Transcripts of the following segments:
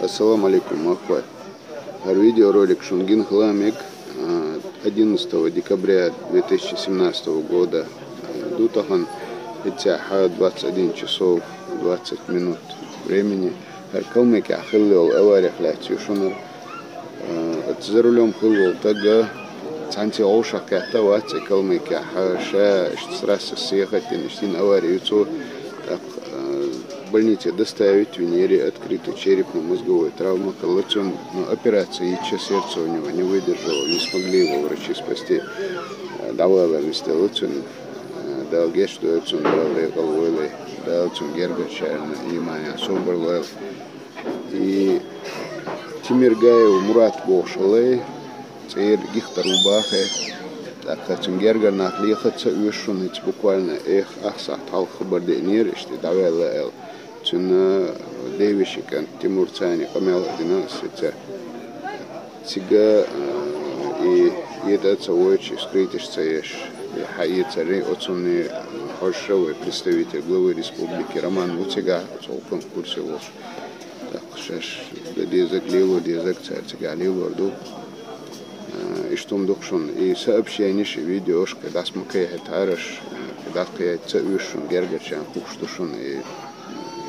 Ассаламу алейкум, ахвай. Видеоролик Шунгин Хламик 11 декабря 2017 года. Дутахан 21 часов 20 минут времени. Калмыки ахиллил авария хлячушунар. За рулем хиллил тага. Цанти оушах ката ватси калмыки хаша страсса съехать и нестин аварию цо. В больнице доставить Венере открытую черепно-мозговую травму, коллапсион, но операции сердца у него не выдержало, не смогли его врачи спасти. Давала вестелуцин, дал гештуэцин, дал головой, дал цунгергачарна, и маня собрлэл. И Тимиргаев Мурат Бошалей, цейр Гихтар Убахе, так цунгерга нахлихаться вишун, буквально ахсах талхабарденир, что давала эл. Цена девишика Тимур Цани камел династия. Сега и этот совочи скрытишься ешь. Хаи цари отцуни хороший представитель главы республики Роман Вуцега, целком в курсе лож. Так шеш дезак ливо дезак царь ливо и что он докшон и сообщение видеошка да смакает араш да кает цавишун гергачан куштушун и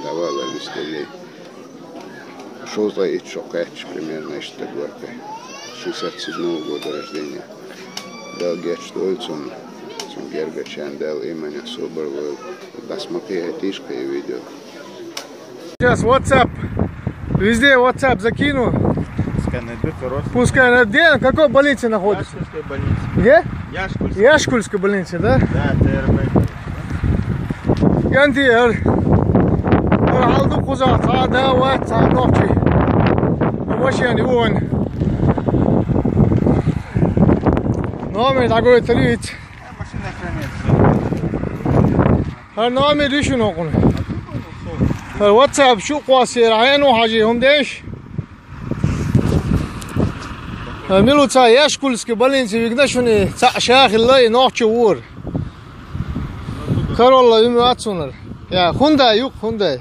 давала листелей. Шел за и чокач примерно что горка. 67 года рождения. Дал гечтольцун, Гергачан дал имя Соборвел. Да смотри, тишка и видео. Сейчас WhatsApp. Везде WhatsApp закину. Пускай найдет. Где? Какой больнице находится? Яшкульская больница. Где? Яшкульская. Яшкульская больница, да? Да, ТРБ. Янти, алду куза, да, вот, ночи. Машина вон. Номер такой 30. Машина хранится. номер решено он. WhatsApp شو قاسي راينو حاجي هم ديش. ميلو تا ياشكولسكي بالينسي بيقداشوني تا شاخ الله نوخ ور. كارول الله يمي اتسونر. يا هوندا يوك هوندا